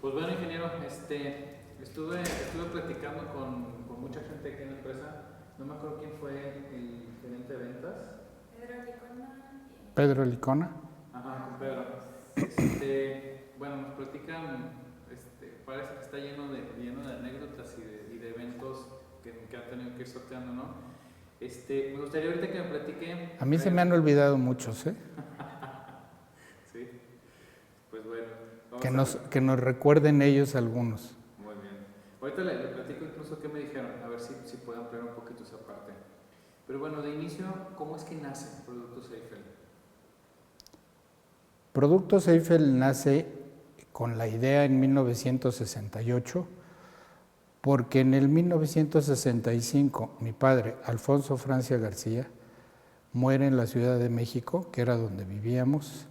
Pues bueno, ingeniero, estuve platicando con mucha gente aquí en la empresa. No me acuerdo quién fue el gerente de ventas. Pedro Licona. Pedro Licona. Ajá, con Pedro. Bueno, nos platican, parece que está lleno de anécdotas y de eventos que han tenido que ir sorteando, ¿no? Me gustaría ahorita que me platique. A mí se me han olvidado muchos, ¿eh? Sí, pues bueno. Que nos recuerden ellos algunos. Muy bien. Ahorita le platico incluso qué me dijeron, a ver si puedo ampliar un poquito esa parte. Pero bueno, de inicio, ¿cómo es que nace Productos Eiffel? Productos Eiffel nace con la idea en 1968, porque en el 1965 mi padre, Alfonso Francia García, muere en la Ciudad de México, que era donde vivíamos,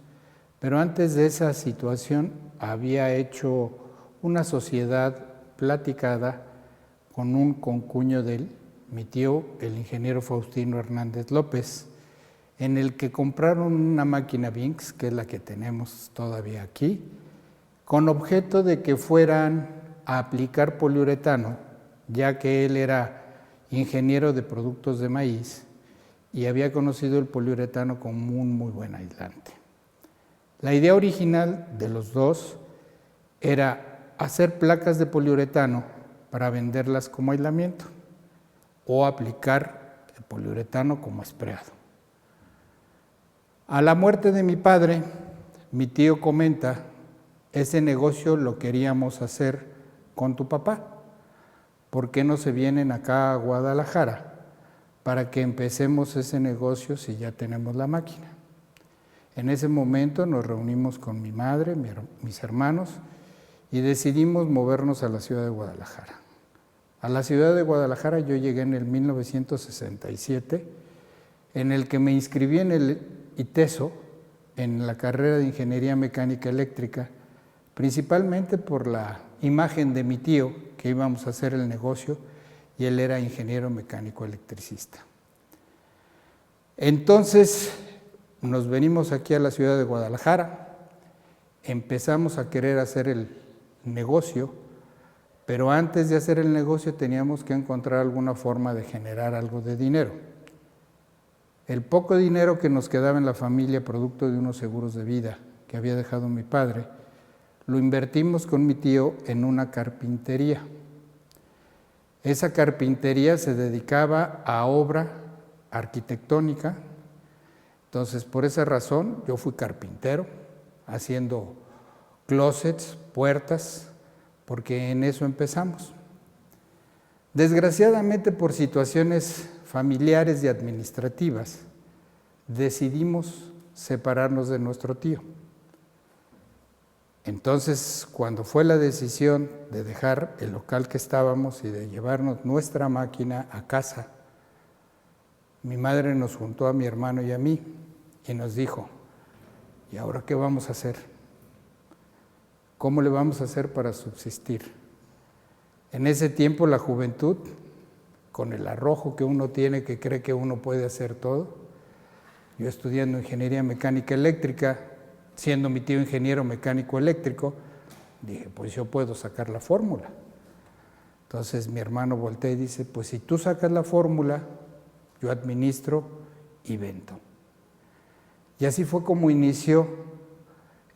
pero antes de esa situación había hecho una sociedad platicada con un concuño de él, mi tío, el ingeniero Faustino Hernández López, en el que compraron una máquina Binks, que es la que tenemos todavía aquí, con objeto de que fueran a aplicar poliuretano, ya que él era ingeniero de productos de maíz y había conocido el poliuretano como un muy buen aislante. La idea original de los dos era hacer placas de poliuretano para venderlas como aislamiento o aplicar el poliuretano como espreado. A la muerte de mi padre, mi tío comenta, ese negocio lo queríamos hacer con tu papá. ¿Por qué no se vienen acá a Guadalajara para que empecemos ese negocio si ya tenemos la máquina? En ese momento nos reunimos con mi madre, mis hermanos, y decidimos movernos a la ciudad de Guadalajara. A la ciudad de Guadalajara yo llegué en el 1967, en el que me inscribí en el ITESO, en la carrera de Ingeniería Mecánica Eléctrica, principalmente por la imagen de mi tío, que íbamos a hacer el negocio, y él era ingeniero mecánico electricista. Entonces nos venimos aquí a la ciudad de Guadalajara, empezamos a querer hacer el negocio, pero antes de hacer el negocio teníamos que encontrar alguna forma de generar algo de dinero. El poco dinero que nos quedaba en la familia, producto de unos seguros de vida que había dejado mi padre, lo invertimos con mi tío en una carpintería. Esa carpintería se dedicaba a obra arquitectónica. Entonces, por esa razón, yo fui carpintero, haciendo closets, puertas, porque en eso empezamos. Desgraciadamente, por situaciones familiares y administrativas, decidimos separarnos de nuestro tío. Entonces, cuando fue la decisión de dejar el local que estábamos y de llevarnos nuestra máquina a casa, mi madre nos juntó a mi hermano y a mí y nos dijo, ¿y ahora qué vamos a hacer? ¿Cómo le vamos a hacer para subsistir? En ese tiempo la juventud, con el arrojo que uno tiene, que cree que uno puede hacer todo, yo estudiando Ingeniería Mecánica Eléctrica, siendo mi tío ingeniero mecánico eléctrico, dije, pues yo puedo sacar la fórmula. Entonces mi hermano voltea y dice, pues si tú sacas la fórmula, yo administro y vendo. Y así fue como inició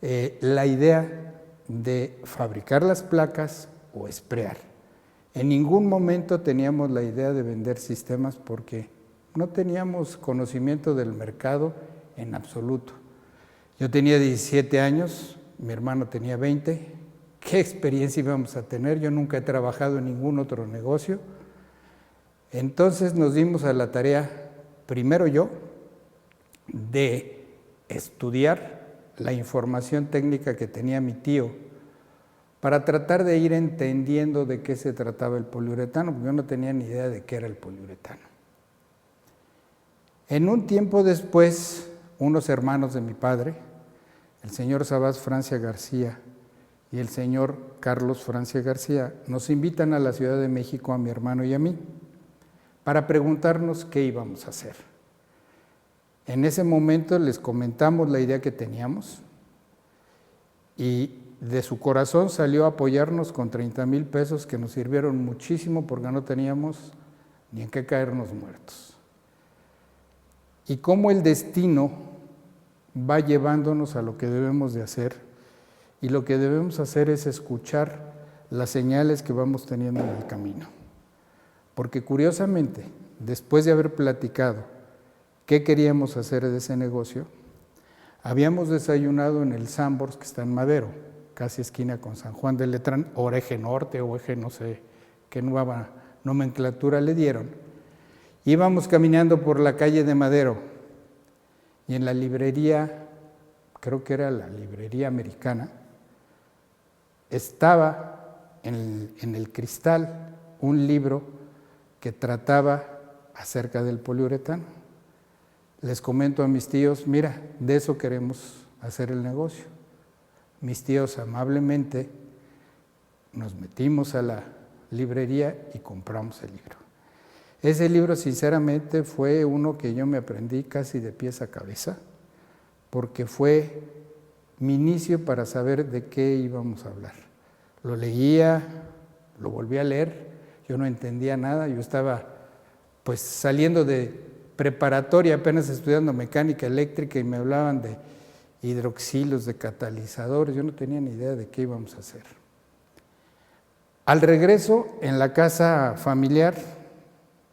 la idea de fabricar las placas o esprear. En ningún momento teníamos la idea de vender sistemas porque no teníamos conocimiento del mercado en absoluto. Yo tenía 17 años, mi hermano tenía 20. ¿Qué experiencia íbamos a tener? Yo nunca he trabajado en ningún otro negocio. Entonces nos dimos a la tarea, primero yo, de estudiar la información técnica que tenía mi tío para tratar de ir entendiendo de qué se trataba el poliuretano, porque yo no tenía ni idea de qué era el poliuretano. En un tiempo después, unos hermanos de mi padre, el señor Sabás Francia García y el señor Carlos Francia García, nos invitan a la Ciudad de México a mi hermano y a mí para preguntarnos qué íbamos a hacer. En ese momento les comentamos la idea que teníamos y de su corazón salió a apoyarnos con 30,000 pesos que nos sirvieron muchísimo porque no teníamos ni en qué caernos muertos. Y cómo el destino va llevándonos a lo que debemos de hacer, y lo que debemos hacer es escuchar las señales que vamos teniendo en el camino. Porque curiosamente, después de haber platicado qué queríamos hacer de ese negocio, habíamos desayunado en el Sanborns, que está en Madero, casi esquina con San Juan de Letrán, o Eje Norte, o Eje no sé qué nueva nomenclatura le dieron. Íbamos caminando por la calle de Madero y en la librería, creo que era la librería americana, estaba en el cristal un libro que trataba acerca del poliuretano. Les comento a mis tíos, mira, de eso queremos hacer el negocio. Mis tíos amablemente nos metimos a la librería y compramos el libro. Ese libro sinceramente fue uno que yo me aprendí casi de pies a cabeza, porque fue mi inicio para saber de qué íbamos a hablar. Lo leía, lo volví a leer, yo no entendía nada, yo estaba pues saliendo de preparatoria, apenas estudiando mecánica eléctrica y me hablaban de hidroxilos, de catalizadores, yo no tenía ni idea de qué íbamos a hacer. Al regreso, en la casa familiar,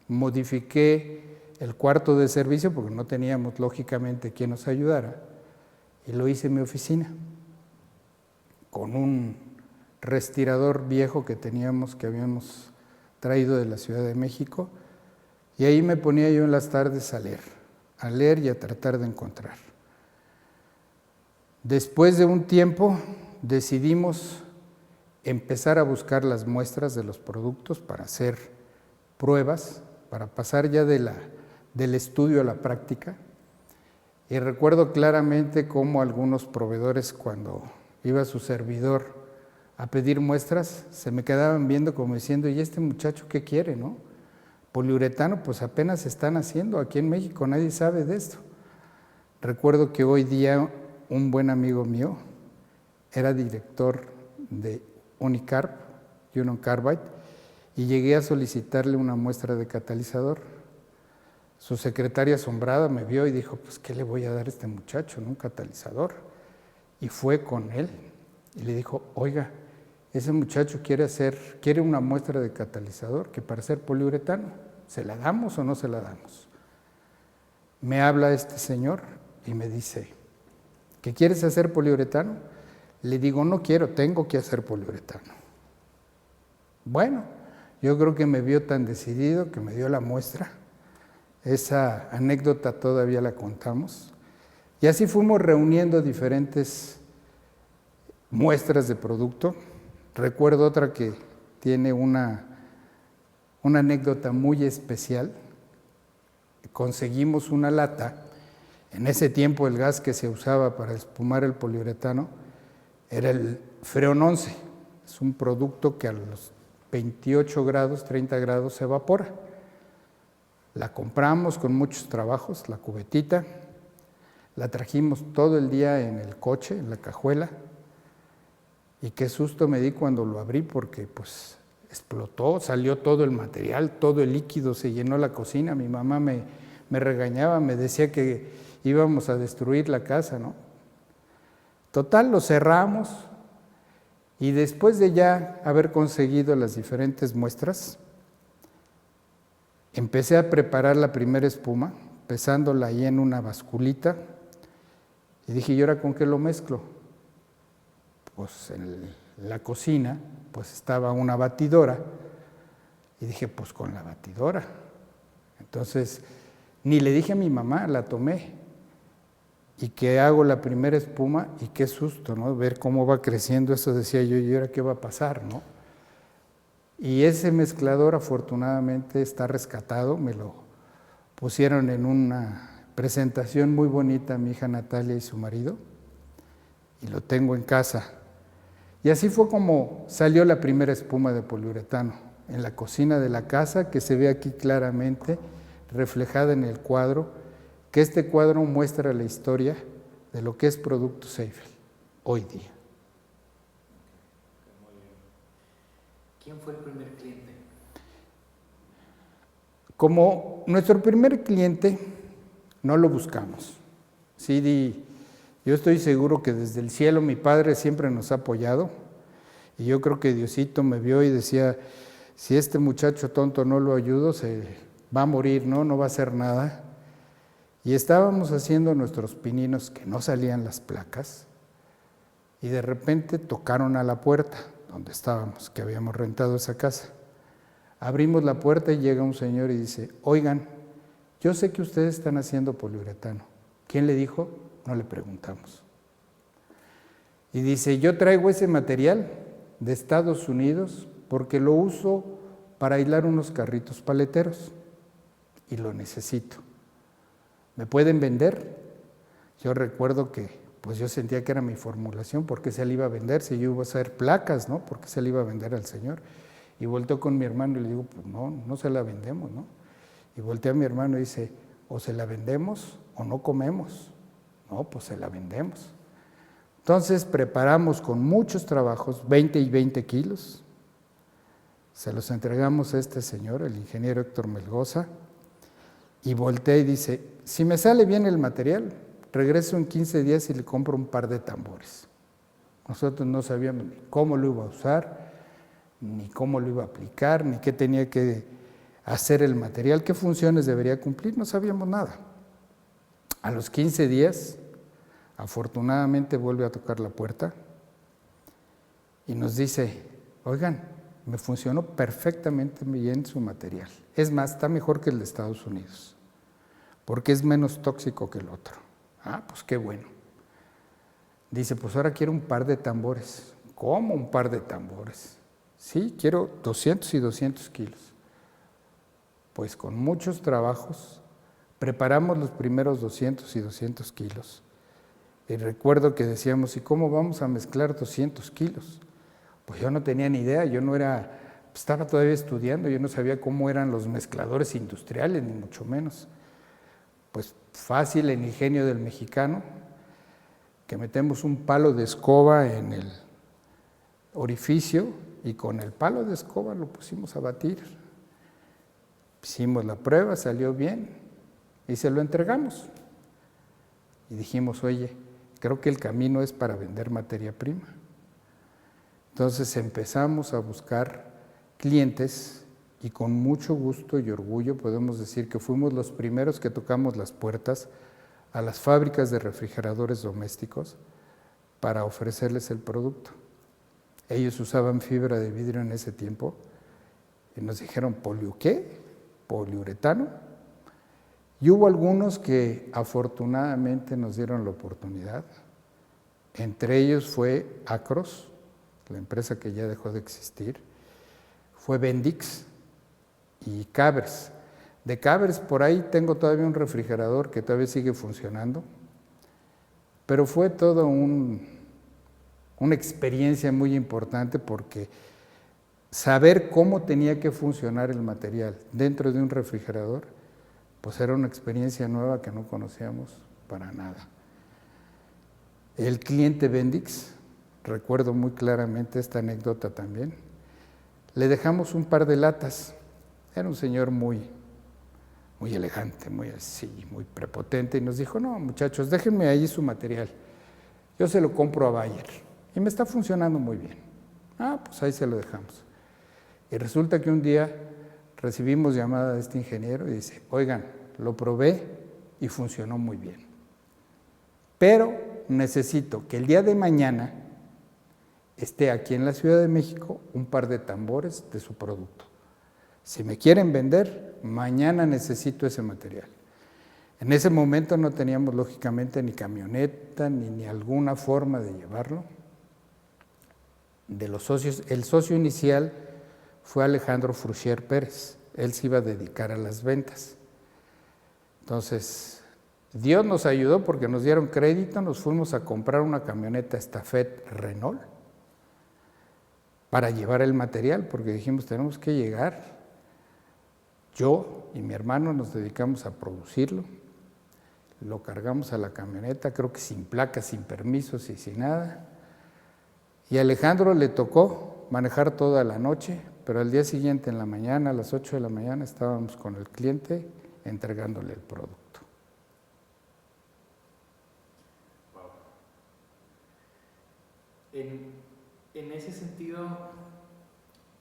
modifiqué el cuarto de servicio porque no teníamos lógicamente quien nos ayudara y lo hice en mi oficina con un respirador viejo que teníamos, que habíamos traído de la Ciudad de México, y ahí me ponía yo en las tardes a leer y a tratar de encontrar. Después de un tiempo decidimos empezar a buscar las muestras de los productos para hacer pruebas, para pasar ya del estudio a la práctica. Y recuerdo claramente cómo algunos proveedores, cuando iba su servidor a pedir muestras, se me quedaban viendo como diciendo, ¿y este muchacho qué quiere, no? Poliuretano, pues apenas se están haciendo aquí en México, nadie sabe de esto. Recuerdo que hoy día un buen amigo mío era director de Unicarb, Union Carbide, y llegué a solicitarle una muestra de catalizador. Su secretaria asombrada me vio y dijo, pues ¿qué le voy a dar a este muchacho, no? Un catalizador. Y fue con él y le dijo, oiga, ese muchacho quiere una muestra de catalizador, que para hacer poliuretano, ¿se la damos o no se la damos? Me habla este señor y me dice, ¿qué quieres hacer poliuretano? Le digo, no quiero, tengo que hacer poliuretano. Bueno, yo creo que me vio tan decidido que me dio la muestra. Esa anécdota todavía la contamos. Y así fuimos reuniendo diferentes muestras de producto. Recuerdo otra que tiene una anécdota muy especial. Conseguimos una lata. En ese tiempo el gas que se usaba para espumar el poliuretano era el Freon 11. Es un producto que a los 28 grados, 30 grados se evapora. La compramos con muchos trabajos, la cubetita, la trajimos todo el día en el coche, en la cajuela, y qué susto me di cuando lo abrí porque pues explotó, salió todo el material, todo el líquido, se llenó la cocina. Mi mamá me regañaba, me decía que íbamos a destruir la casa, ¿no? Total, lo cerramos y después de ya haber conseguido las diferentes muestras, empecé a preparar la primera espuma, pesándola ahí en una basculita, y dije, ¿y ahora con qué lo mezclo? Pues en la cocina pues estaba una batidora, y dije, pues con la batidora. Entonces, ni le dije a mi mamá, la tomé, y que hago la primera espuma, y qué susto, ¿no? Ver cómo va creciendo, eso decía yo, ¿y ahora qué va a pasar, no? Y ese mezclador afortunadamente está rescatado, me lo pusieron en una presentación muy bonita mi hija Natalia y su marido, y lo tengo en casa. Y así fue como salió la primera espuma de poliuretano, en la cocina de la casa, que se ve aquí claramente reflejada en el cuadro, que este cuadro muestra la historia de lo que es Productos Eiffel hoy día. ¿Quién fue el primer cliente? Como nuestro primer cliente, no lo buscamos. Sí, yo estoy seguro que desde el cielo mi Padre siempre nos ha apoyado, y yo creo que Diosito me vio y decía, si este muchacho tonto no lo ayudo, se va a morir, no va a hacer nada. Y estábamos haciendo nuestros pininos que no salían las placas, y de repente tocaron a la puerta donde estábamos, que habíamos rentado esa casa. Abrimos la puerta y llega un señor y dice, oigan, yo sé que ustedes están haciendo poliuretano. ¿Quién le dijo? No le preguntamos. Y dice, yo traigo ese material de Estados Unidos porque lo uso para aislar unos carritos paleteros y lo necesito. ¿Me pueden vender? Yo recuerdo que pues yo sentía que era mi formulación, ¿por qué se le iba a vender? Si yo iba a hacer placas, ¿no? ¿Por qué se le iba a vender al señor? Y volteo con mi hermano y le digo, pues no se la vendemos, ¿no? Y volteé a mi hermano y dice, o se la vendemos o no comemos. No, pues se la vendemos. Entonces preparamos con muchos trabajos, 20 y 20 kilos. Se los entregamos a este señor, el ingeniero Héctor Melgoza, y volteé y dice, si me sale bien el material, regreso en 15 días y le compro un par de tambores. Nosotros no sabíamos ni cómo lo iba a usar, ni cómo lo iba a aplicar, ni qué tenía que hacer el material, qué funciones debería cumplir, no sabíamos nada. A los 15 días, afortunadamente vuelve a tocar la puerta y nos dice, oigan, me funcionó perfectamente bien su material. Es más, está mejor que el de Estados Unidos, porque es menos tóxico que el otro. Ah, pues qué bueno. Dice, pues ahora quiero un par de tambores. ¿Cómo un par de tambores? Sí, quiero 200 y 200 kilos. Pues con muchos trabajos preparamos los primeros 200 y 200 kilos. Y recuerdo que decíamos, ¿y cómo vamos a mezclar 200 kilos? Pues yo no tenía ni idea, yo no era, estaba todavía estudiando, yo no sabía cómo eran los mezcladores industriales, ni mucho menos. Pues fácil, el ingenio del mexicano, que metemos un palo de escoba en el orificio y con el palo de escoba lo pusimos a batir. Hicimos la prueba, salió bien y se lo entregamos. Y dijimos, oye, creo que el camino es para vender materia prima. Entonces empezamos a buscar clientes y con mucho gusto y orgullo podemos decir que fuimos los primeros que tocamos las puertas a las fábricas de refrigeradores domésticos para ofrecerles el producto. Ellos usaban fibra de vidrio en ese tiempo y nos dijeron, ¿qué? Poliuretano. Y hubo algunos que afortunadamente nos dieron la oportunidad. Entre ellos fue Acros, la empresa que ya dejó de existir, fue Bendix y Cabers. De Cabers por ahí tengo todavía un refrigerador que todavía sigue funcionando, pero fue toda una experiencia muy importante porque saber cómo tenía que funcionar el material dentro de un refrigerador, pues era una experiencia nueva que no conocíamos para nada. El cliente Bendix, recuerdo muy claramente esta anécdota también, le dejamos un par de latas. Era un señor muy elegante, muy así, muy prepotente, y nos dijo, no muchachos, déjenme ahí su material, yo se lo compro a Bayer, y me está funcionando muy bien. Ah, pues ahí se lo dejamos. Y resulta que un día recibimos llamada de este ingeniero y dice, oigan, lo probé y funcionó muy bien, pero necesito que el día de mañana esté aquí en la Ciudad de México un par de tambores de su producto. Si me quieren vender, mañana necesito ese material. En ese momento no teníamos lógicamente ni camioneta ni alguna forma de llevarlo. De los socios, el socio inicial fue Alejandro Fruchier Pérez. Él se iba a dedicar a las ventas. Entonces, Dios nos ayudó porque nos dieron crédito, nos fuimos a comprar una camioneta Estafette Renault para llevar el material, porque dijimos, tenemos que llegar. Yo y mi hermano nos dedicamos a producirlo, lo cargamos a la camioneta, creo que sin placas, sin permisos y sin nada. Y a Alejandro le tocó manejar toda la noche pero al día siguiente en la mañana, a las 8 de la mañana, estábamos con el cliente entregándole el producto. Wow. En ese sentido,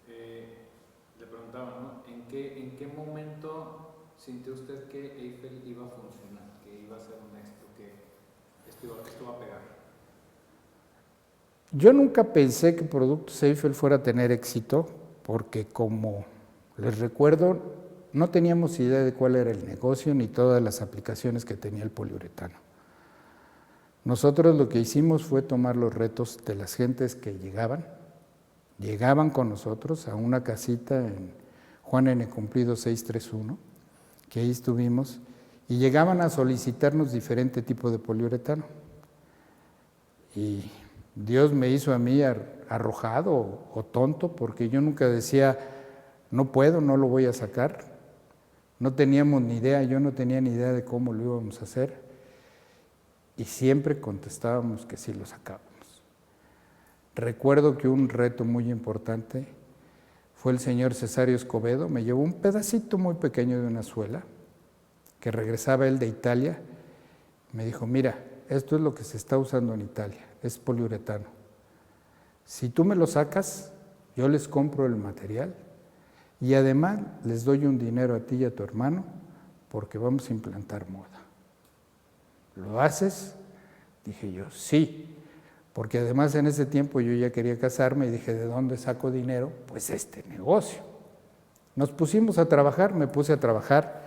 le preguntaba, ¿no? ¿En qué momento sintió usted que Eiffel iba a funcionar, que iba a ser un éxito, que esto iba a pegar? Yo nunca pensé que Productos Eiffel fuera a tener éxito, porque como les recuerdo, no teníamos idea de cuál era el negocio ni todas las aplicaciones que tenía el poliuretano. Nosotros lo que hicimos fue tomar los retos de las gentes que llegaban con nosotros a una casita en Juan N. Cumplido 631, que ahí estuvimos, y llegaban a solicitarnos diferente tipo de poliuretano. Y Dios me hizo a mí arrojado o tonto, porque yo nunca decía, no puedo, no lo voy a sacar. No teníamos ni idea, yo no tenía ni idea de cómo lo íbamos a hacer. Y siempre contestábamos que sí lo sacábamos. Recuerdo que un reto muy importante fue el señor Cesario Escobedo, me llevó un pedacito muy pequeño de una suela, que regresaba él de Italia, me dijo, mira, esto es lo que se está usando en Italia, es poliuretano. Si tú me lo sacas, yo les compro el material y además les doy un dinero a ti y a tu hermano porque vamos a implantar moda. ¿Lo haces? Dije yo, sí, porque además en ese tiempo yo ya quería casarme y dije, ¿de dónde saco dinero? Pues este negocio. Nos pusimos a trabajar, me puse a trabajar,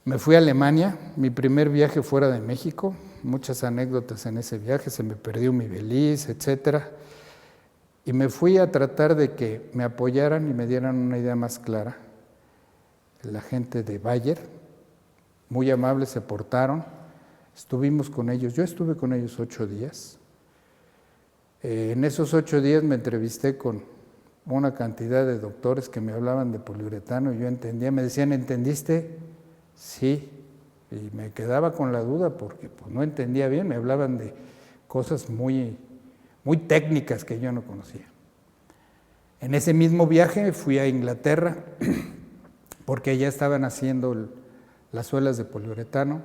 me fui a Alemania, mi primer viaje fuera de México, muchas anécdotas en ese viaje, se me perdió mi Belize, etcétera, y me fui a tratar de que me apoyaran y me dieran una idea más clara. La gente de Bayer, muy amables, se portaron, estuvimos con ellos, yo estuve con ellos 8 días. En esos 8 días me entrevisté con una cantidad de doctores que me hablaban de poliuretano y yo entendía, me decían, ¿entendiste? Sí, y me quedaba con la duda porque pues, no entendía bien, me hablaban de cosas muy técnicas que yo no conocía. En ese mismo viaje fui a Inglaterra porque allá estaban haciendo las suelas de poliuretano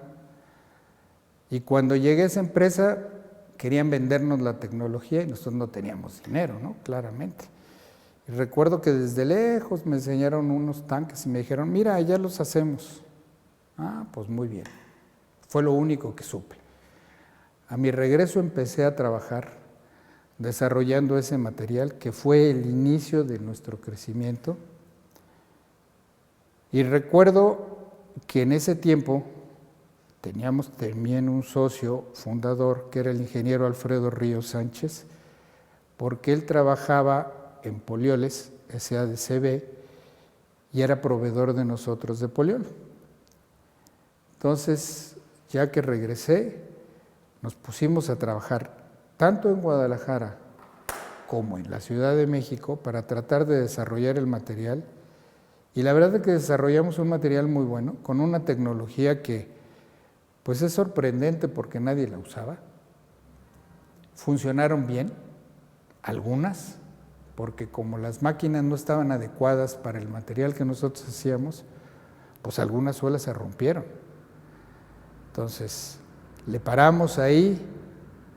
y cuando llegué a esa empresa querían vendernos la tecnología y nosotros no teníamos dinero, ¿no? Claramente. Y recuerdo que desde lejos me enseñaron unos tanques y me dijeron, mira, allá los hacemos. Ah, pues muy bien. Fue lo único que supe. A mi regreso empecé a trabajar desarrollando ese material que fue el inicio de nuestro crecimiento. Y recuerdo que en ese tiempo teníamos también un socio fundador que era el ingeniero Alfredo Ríos Sánchez, porque él trabajaba en Polioles, SADCB, y era proveedor de nosotros de poliol. Entonces, ya que regresé, nos pusimos a trabajar tanto en Guadalajara como en la Ciudad de México para tratar de desarrollar el material. Y la verdad es que desarrollamos un material muy bueno, con una tecnología que pues es sorprendente porque nadie la usaba. Funcionaron bien, algunas, porque como las máquinas no estaban adecuadas para el material que nosotros hacíamos, pues algunas suelas se rompieron. Entonces, le paramos ahí,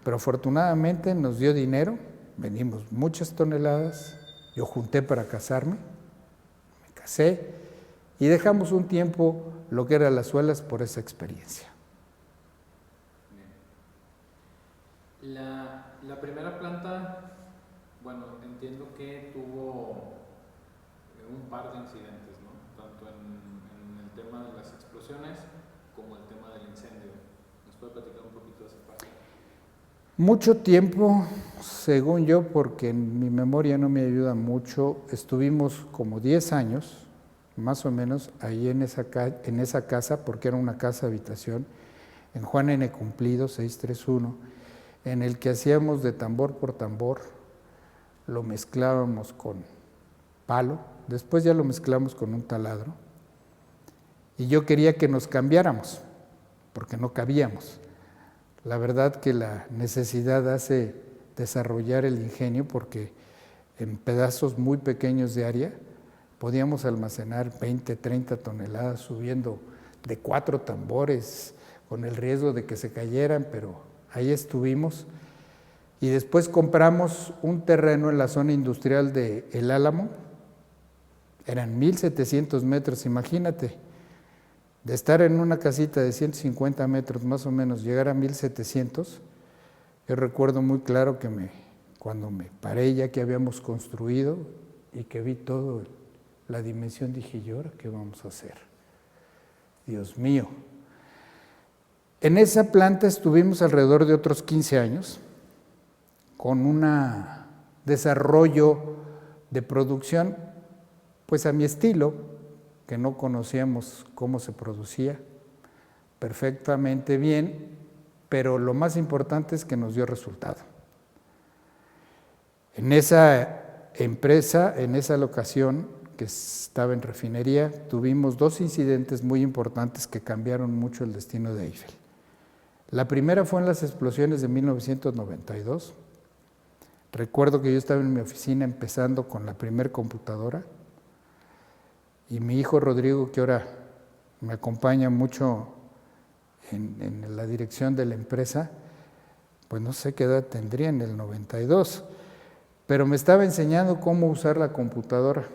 pero afortunadamente nos dio dinero, vendimos muchas toneladas, yo junté para casarme, me casé y dejamos un tiempo lo que eran las suelas por esa experiencia. La primera planta, bueno, entiendo que tuvo un par de incidentes, ¿no? Tanto en el tema de las explosiones como el tema del incendio. ¿Nos puede platicar un poquito de esa parte? Mucho tiempo, según yo, porque mi memoria no me ayuda mucho, estuvimos como 10 años, más o menos, ahí en esa casa, porque era una casa habitación, en Juan N. Cumplido 631, en el que hacíamos de tambor por tambor, lo mezclábamos con palo, después ya lo mezclamos con un taladro, y yo quería que nos cambiáramos, porque no cabíamos. La verdad que la necesidad hace desarrollar el ingenio, porque en pedazos muy pequeños de área, podíamos almacenar 20, 30 toneladas subiendo de 4 tambores, con el riesgo de que se cayeran, pero ahí estuvimos. Y después compramos un terreno en la zona industrial de El Álamo, eran 1,700 metros, imagínate, de estar en una casita de 150 metros más o menos, llegar a 1,700, yo recuerdo muy claro que cuando me paré ya que habíamos construido y que vi todo la dimensión, dije, ¿y ahora qué vamos a hacer? Dios mío. En esa planta estuvimos alrededor de otros 15 años, con un desarrollo de producción, pues a mi estilo, que no conocíamos cómo se producía, perfectamente bien, pero lo más importante es que nos dio resultado. En esa empresa, en esa locación que estaba en refinería, tuvimos 2 incidentes muy importantes que cambiaron mucho el destino de Eiffel. La primera fue en las explosiones de 1992. Recuerdo que yo estaba en mi oficina empezando con la primera computadora y mi hijo Rodrigo, que ahora me acompaña mucho en la dirección de la empresa, pues no sé qué edad tendría en el 92, pero me estaba enseñando cómo usar la computadora,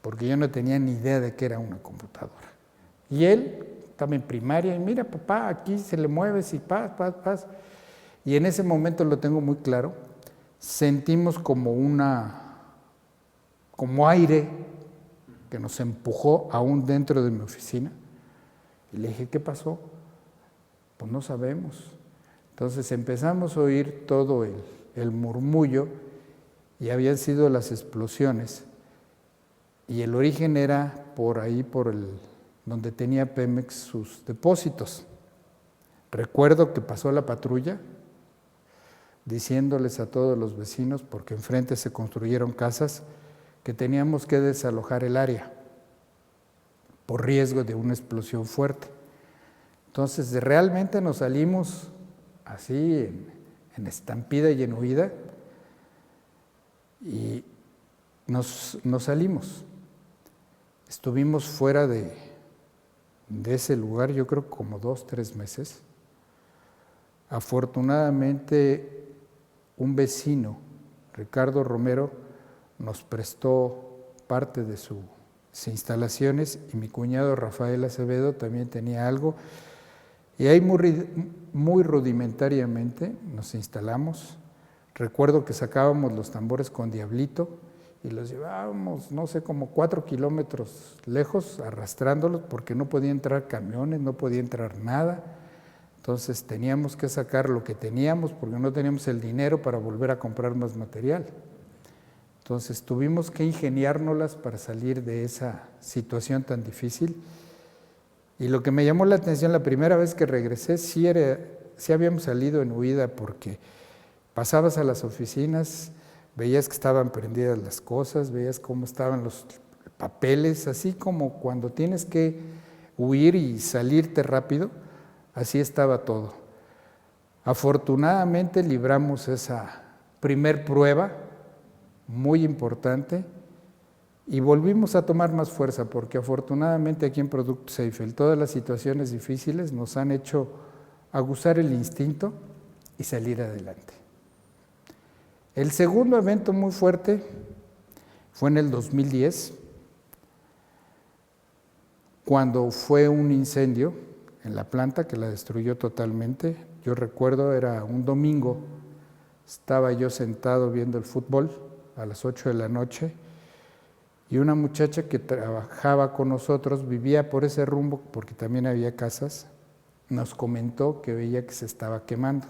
porque yo no tenía ni idea de qué era una computadora. Y él estaba en primaria y mira, papá, aquí se le mueve, si paz. Y en ese momento lo tengo muy claro, sentimos como aire que nos empujó aún dentro de mi oficina. Y le dije, ¿qué pasó? Pues no sabemos. Entonces empezamos a oír todo el murmullo y habían sido las explosiones. Y el origen era por ahí, donde tenía Pemex sus depósitos. Recuerdo que pasó la patrulla diciéndoles a todos los vecinos, porque enfrente se construyeron casas, que teníamos que desalojar el área por riesgo de una explosión fuerte. Entonces realmente nos salimos así en estampida y en huida y nos salimos. Estuvimos fuera de ese lugar yo creo como 2, 3 meses. Afortunadamente un vecino, Ricardo Romero, nos prestó parte de sus instalaciones y mi cuñado Rafael Acevedo también tenía algo. Y ahí muy rudimentariamente nos instalamos. Recuerdo que sacábamos los tambores con diablito y los llevábamos, no sé, como 4 kilómetros lejos, arrastrándolos porque no podía entrar camiones, no podía entrar nada. Entonces teníamos que sacar lo que teníamos porque no teníamos el dinero para volver a comprar más material. Entonces tuvimos que ingeniárnoslas para salir de esa situación tan difícil. Y lo que me llamó la atención la primera vez que regresé, sí habíamos salido en huida porque pasabas a las oficinas, veías que estaban prendidas las cosas, veías cómo estaban los papeles, así como cuando tienes que huir y salirte rápido, así estaba todo. Afortunadamente libramos esa primer prueba, muy importante, y volvimos a tomar más fuerza, porque afortunadamente aquí en Productos Eiffel todas las situaciones difíciles nos han hecho aguzar el instinto y salir adelante. El segundo evento muy fuerte fue en el 2010, cuando fue un incendio en la planta que la destruyó totalmente. Yo recuerdo, era un domingo, estaba yo sentado viendo el fútbol a las 8 de la noche y una muchacha que trabajaba con nosotros, vivía por ese rumbo porque también había casas, nos comentó que veía que se estaba quemando.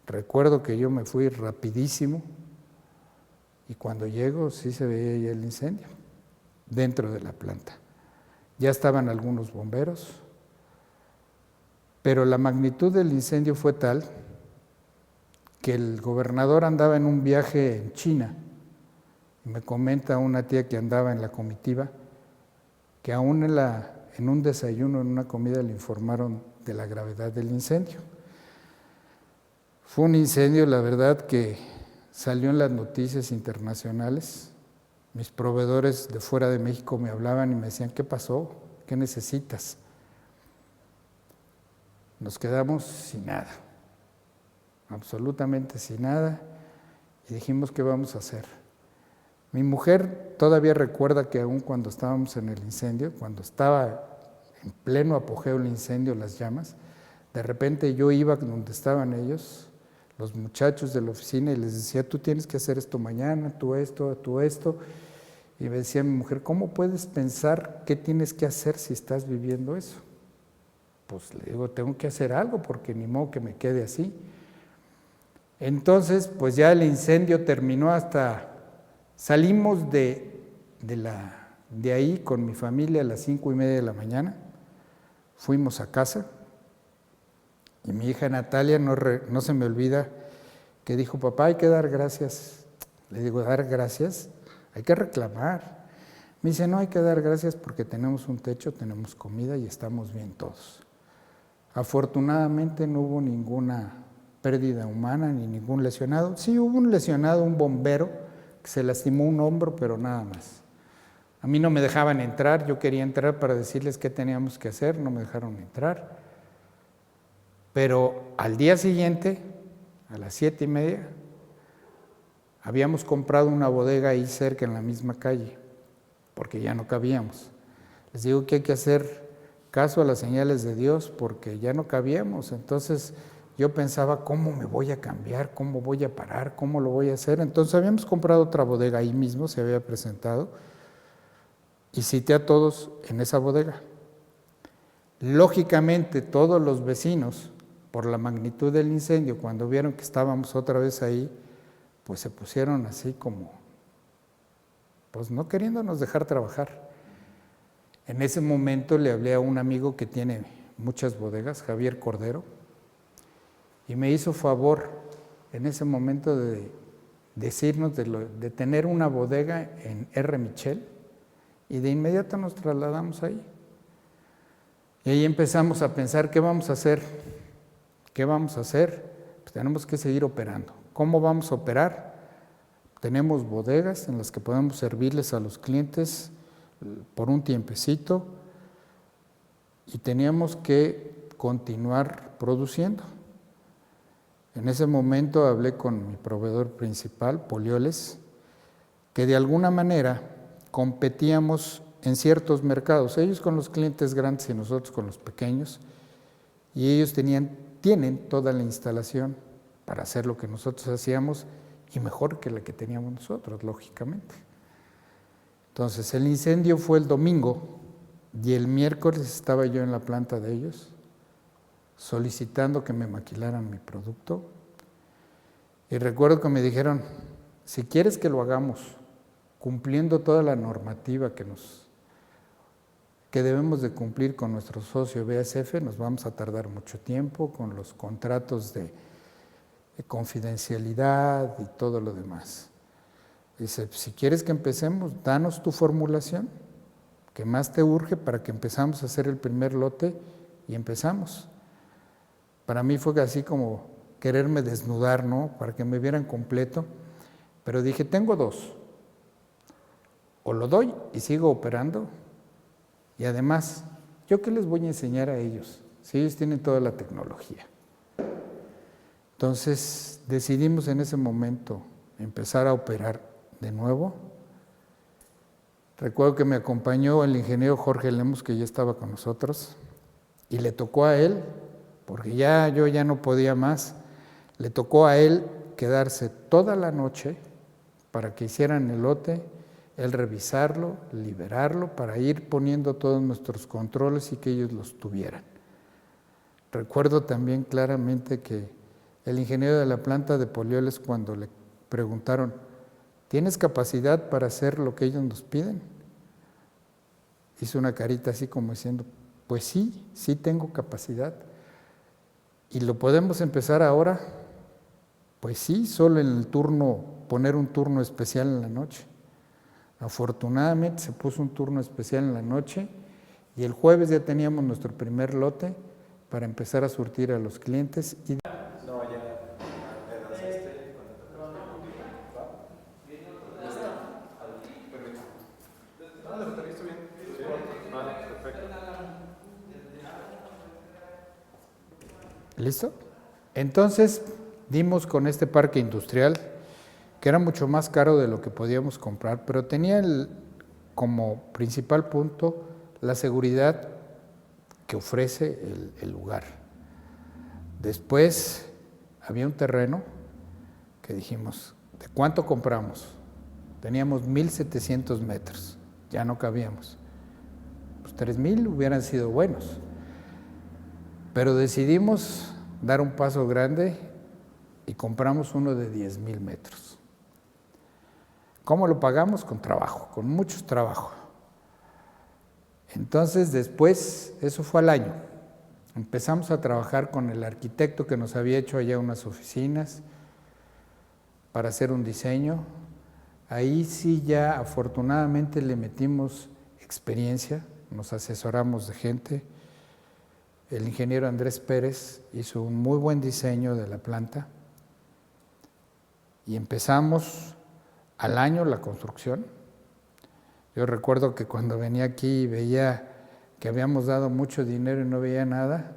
Recuerdo que yo me fui rapidísimo y cuando llego sí se veía ya el incendio dentro de la planta. Ya estaban algunos bomberos, pero la magnitud del incendio fue tal que el gobernador andaba en un viaje en China y me comenta una tía que andaba en la comitiva que aún en un desayuno, en una comida, le informaron de la gravedad del incendio. Fue un incendio, la verdad, que salió en las noticias internacionales. Mis proveedores de fuera de México me hablaban y me decían, ¿qué pasó? ¿Qué necesitas? Nos quedamos sin nada, absolutamente sin nada, y dijimos, ¿qué vamos a hacer? Mi mujer todavía recuerda que aún cuando estábamos en el incendio, cuando estaba en pleno apogeo el incendio, las llamas, de repente yo iba donde estaban ellos, los muchachos de la oficina, y les decía, tú tienes que hacer esto mañana, tú esto, y me decía mi mujer, ¿cómo puedes pensar qué tienes que hacer si estás viviendo eso? Pues le digo, tengo que hacer algo porque ni modo que me quede así. Entonces, pues ya el incendio terminó salimos de ahí con mi familia a las 5:30 de la mañana, fuimos a casa, y mi hija Natalia no se me olvida que dijo, papá, hay que dar gracias. Le digo, ¿dar gracias? Hay que reclamar. Me dice, no, hay que dar gracias porque tenemos un techo, tenemos comida y estamos bien todos. Afortunadamente no hubo ninguna pérdida humana ni ningún lesionado. Sí hubo un lesionado, un bombero, que se lastimó un hombro, pero nada más. A mí no me dejaban entrar, yo quería entrar para decirles qué teníamos que hacer, no me dejaron entrar. Pero al día siguiente, a las 7:30, habíamos comprado una bodega ahí cerca en la misma calle, porque ya no cabíamos. Les digo que hay que hacer caso a las señales de Dios, porque ya no cabíamos. Entonces yo pensaba, ¿cómo me voy a cambiar? ¿Cómo voy a parar? ¿Cómo lo voy a hacer? Entonces habíamos comprado otra bodega ahí mismo, se había presentado, y cité a todos en esa bodega. Lógicamente todos los vecinos, por la magnitud del incendio, cuando vieron que estábamos otra vez ahí, pues se pusieron así como, pues no queriéndonos dejar trabajar. En ese momento le hablé a un amigo que tiene muchas bodegas, Javier Cordero, y me hizo favor en ese momento de decirnos de tener una bodega en R. Michel, y de inmediato nos trasladamos ahí. Y ahí empezamos a pensar, ¿qué vamos a hacer? ¿Qué vamos a hacer? Pues tenemos que seguir operando. ¿Cómo vamos a operar? Tenemos bodegas en las que podemos servirles a los clientes por un tiempecito, y teníamos que continuar produciendo. En ese momento hablé con mi proveedor principal, Polioles, que de alguna manera competíamos en ciertos mercados, ellos con los clientes grandes y nosotros con los pequeños, y ellos tienen toda la instalación para hacer lo que nosotros hacíamos, y mejor que la que teníamos nosotros, lógicamente. Entonces el incendio fue el domingo, y el miércoles estaba yo en la planta de ellos solicitando que me maquilaran mi producto, y recuerdo que me dijeron, si quieres que lo hagamos cumpliendo toda la normativa que debemos de cumplir con nuestro socio BASF, nos vamos a tardar mucho tiempo con los contratos de confidencialidad y todo lo demás. Dice, si quieres que empecemos, danos tu formulación, que más te urge, para que empezamos a hacer el primer lote, y empezamos. Para mí fue así como quererme desnudar, ¿no? Para que me vieran completo, pero dije, tengo dos, o lo doy y sigo operando, y además, ¿yo qué les voy a enseñar a ellos si ellos tienen toda la tecnología? Entonces decidimos en ese momento empezar a operar de nuevo. Recuerdo que me acompañó el ingeniero Jorge Lemos, que ya estaba con nosotros, y le tocó a él, porque yo ya no podía más, le tocó a él quedarse toda la noche para que hicieran el lote, él revisarlo, liberarlo, para ir poniendo todos nuestros controles y que ellos los tuvieran. Recuerdo también claramente que el ingeniero de la planta de Polioles, cuando le preguntaron, ¿tienes capacidad para hacer lo que ellos nos piden? Hizo una carita así como diciendo, pues sí, sí tengo capacidad. ¿Y lo podemos empezar ahora? Pues sí, solo en el turno, poner un turno especial en la noche. Afortunadamente se puso un turno especial en la noche, y el jueves ya teníamos nuestro primer lote para empezar a surtir a los clientes. Perfecto. Ah, la batería está bien. Sí. Vale, perfecto. ¿Listo? Entonces dimos con este parque industrial, que era mucho más caro de lo que podíamos comprar, pero tenía como principal punto la seguridad que ofrece el lugar. Después había un terreno que dijimos, ¿de cuánto compramos? Teníamos 1,700 metros, ya no cabíamos. Pues 3,000 hubieran sido buenos. Pero decidimos dar un paso grande y compramos uno de 10,000 metros. ¿Cómo lo pagamos? Con trabajo, con mucho trabajo. Entonces después, eso fue al año, empezamos a trabajar con el arquitecto que nos había hecho allá unas oficinas para hacer un diseño. Ahí sí ya afortunadamente le metimos experiencia, nos asesoramos de gente. El ingeniero Andrés Pérez hizo un muy buen diseño de la planta y empezamos al año la construcción. Yo recuerdo que cuando venía aquí y veía que habíamos dado mucho dinero y no veía nada,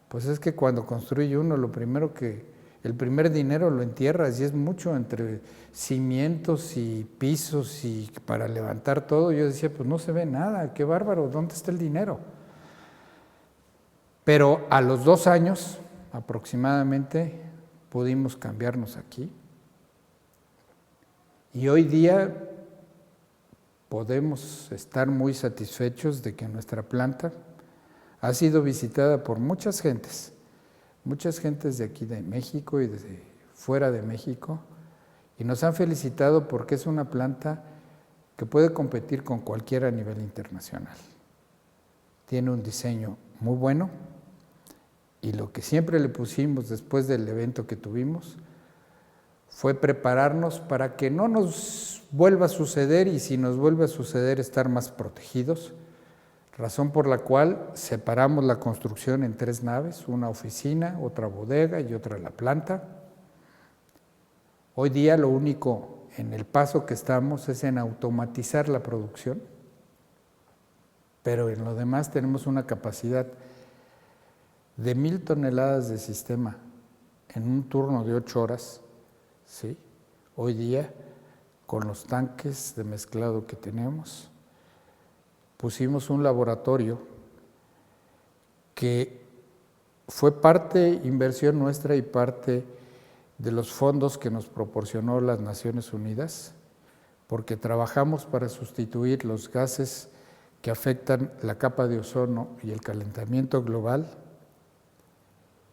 pues es que cuando construye uno, el primer dinero lo entierras y es mucho entre cimientos y pisos y para levantar todo. Yo decía, pues no se ve nada, qué bárbaro, ¿dónde está el dinero? Pero a los 2 años aproximadamente pudimos cambiarnos aquí y hoy día podemos estar muy satisfechos de que nuestra planta ha sido visitada por muchas gentes de aquí de México y de fuera de México, y nos han felicitado porque es una planta que puede competir con cualquiera a nivel internacional. Tiene un diseño muy bueno y lo que siempre le pusimos después del evento que tuvimos fue prepararnos para que no nos vuelva a suceder y si nos vuelve a suceder estar más protegidos, razón por la cual separamos la construcción en 3 naves, una oficina, otra bodega y otra la planta. Hoy día lo único en el paso que estamos es en automatizar la producción, pero en lo demás tenemos una capacidad de 1,000 toneladas de sistema en un turno de 8 horas, ¿sí? Hoy día, con los tanques de mezclado que tenemos, pusimos un laboratorio que fue parte inversión nuestra y parte de los fondos que nos proporcionó las Naciones Unidas, porque trabajamos para sustituir los gases que afectan la capa de ozono y el calentamiento global,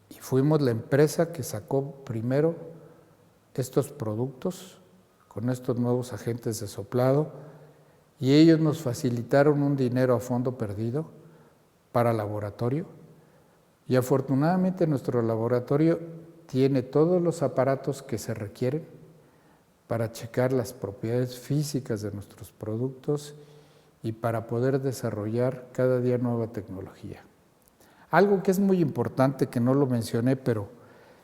y fuimos la empresa que sacó primero estos productos con estos nuevos agentes de soplado, y ellos nos facilitaron un dinero a fondo perdido para laboratorio, y afortunadamente nuestro laboratorio tiene todos los aparatos que se requieren para checar las propiedades físicas de nuestros productos y para poder desarrollar cada día nueva tecnología. Algo que es muy importante, que no lo mencioné, pero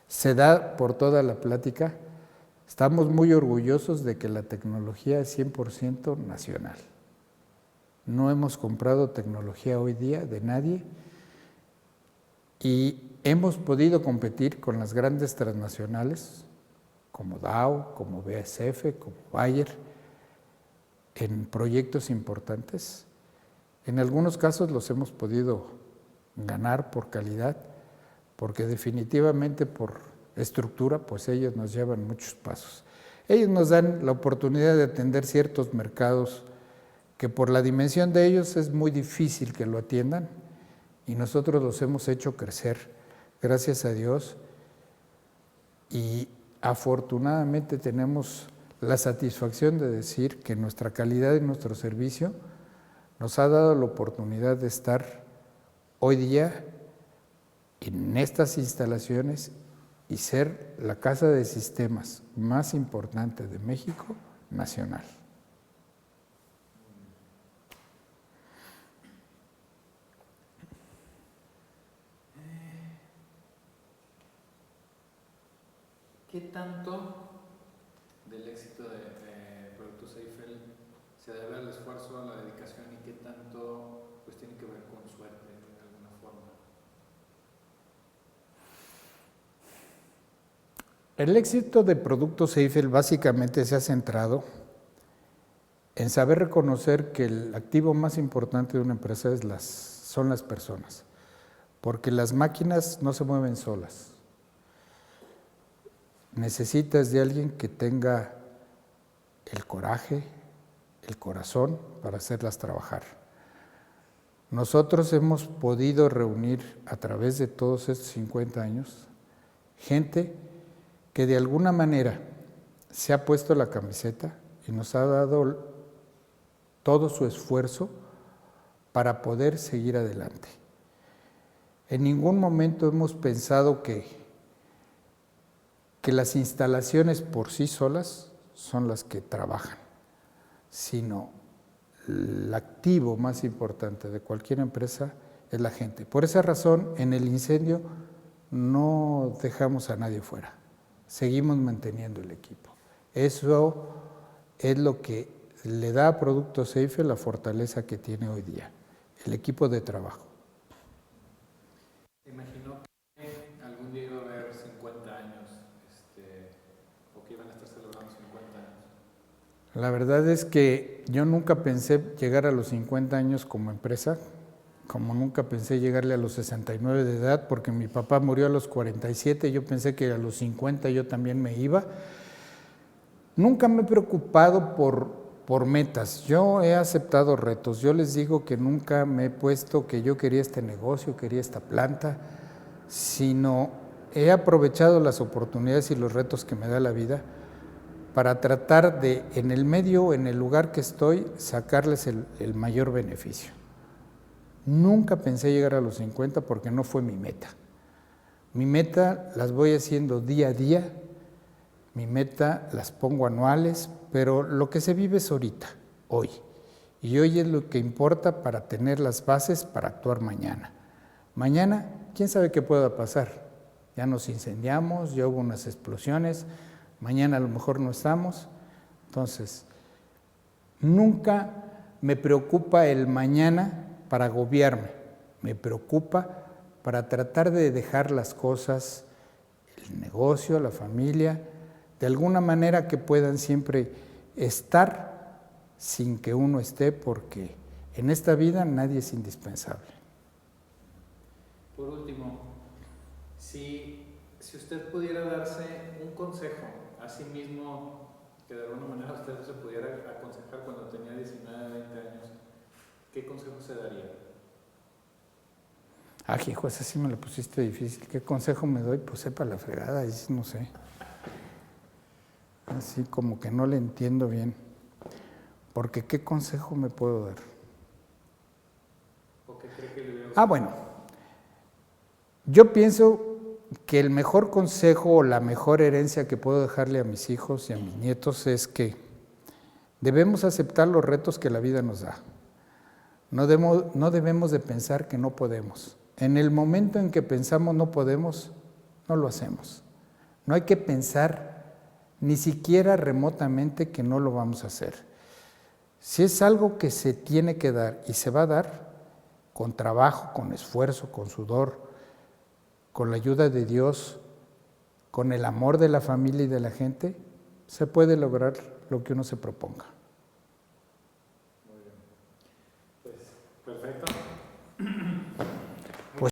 se da por toda la plática, estamos muy orgullosos de que la tecnología es 100% nacional. No hemos comprado tecnología hoy día de nadie y hemos podido competir con las grandes transnacionales como Dow, como BASF, como Bayer, en proyectos importantes. En algunos casos los hemos podido ganar por calidad, porque definitivamente por estructura, pues ellos nos llevan muchos pasos. Ellos nos dan la oportunidad de atender ciertos mercados que por la dimensión de ellos es muy difícil que lo atiendan, y nosotros los hemos hecho crecer, gracias a Dios, y afortunadamente tenemos la satisfacción de decir que nuestra calidad y nuestro servicio nos ha dado la oportunidad de estar hoy día en estas instalaciones y ser la casa de sistemas más importante de México nacional. ¿Qué tanto del éxito Productos Eiffel se debe al esfuerzo, a la dedicación y qué tanto pues tiene que ver con suerte de alguna forma? El éxito de Productos Eiffel básicamente se ha centrado en saber reconocer que el activo más importante de una empresa son las personas, porque las máquinas no se mueven solas. Necesitas de alguien que tenga el coraje, el corazón para hacerlas trabajar. Nosotros hemos podido reunir a través de todos estos 50 años gente que de alguna manera se ha puesto la camiseta y nos ha dado todo su esfuerzo para poder seguir adelante. En ningún momento hemos pensado que las instalaciones por sí solas son las que trabajan, sino el activo más importante de cualquier empresa es la gente. Por esa razón, en el incendio no dejamos a nadie fuera, seguimos manteniendo el equipo. Eso es lo que le da a Productos Eiffel la fortaleza que tiene hoy día, el equipo de trabajo. Imagino que algún día iba a haber 50 años, o que iban a estar celebrando 50 años. La verdad es que yo nunca pensé llegar a los 50 años como empresa, como nunca pensé llegarle a los 69 de edad, porque mi papá murió a los 47, yo pensé que a los 50 yo también me iba. Nunca me he preocupado por metas, yo he aceptado retos, yo les digo que nunca me he puesto que yo quería este negocio, quería esta planta, sino he aprovechado las oportunidades y los retos que me da la vida para tratar de, en el medio, en el lugar que estoy, sacarles el mayor beneficio. Nunca pensé llegar a los 50 porque no fue mi meta. Mi meta las voy haciendo día a día, mi meta las pongo anuales, pero lo que se vive es ahorita, hoy. Y hoy es lo que importa para tener las bases para actuar mañana. Mañana, quién sabe qué pueda pasar. Ya nos incendiamos, ya hubo unas explosiones, mañana a lo mejor no estamos. Entonces, nunca me preocupa el mañana para agobiarme, me preocupa para tratar de dejar las cosas, el negocio, la familia, de alguna manera que puedan siempre estar sin que uno esté, porque en esta vida nadie es indispensable. Por último, si usted pudiera darse un consejo a sí mismo, que de alguna manera usted se pudiera aconsejar cuando tenía 19, 20 años, ¿qué consejo se daría? Ah, hijo, esa sí me la pusiste difícil. ¿Qué consejo me doy? Pues sepa la fregada, ahí no sé. Así como que no le entiendo bien. Porque ¿qué consejo me puedo dar? ¿O qué cree que le hubiera Ah, bueno. Yo pienso que el mejor consejo o la mejor herencia que puedo dejarle a mis hijos y a mis nietos es que debemos aceptar los retos que la vida nos da. No debemos de pensar que no podemos. En el momento en que pensamos no podemos, no lo hacemos. No hay que pensar ni siquiera remotamente que no lo vamos a hacer. Si es algo que se tiene que dar y se va a dar con trabajo, con esfuerzo, con sudor, con la ayuda de Dios, con el amor de la familia y de la gente, se puede lograr lo que uno se proponga. Muy bien. Pues, perfecto.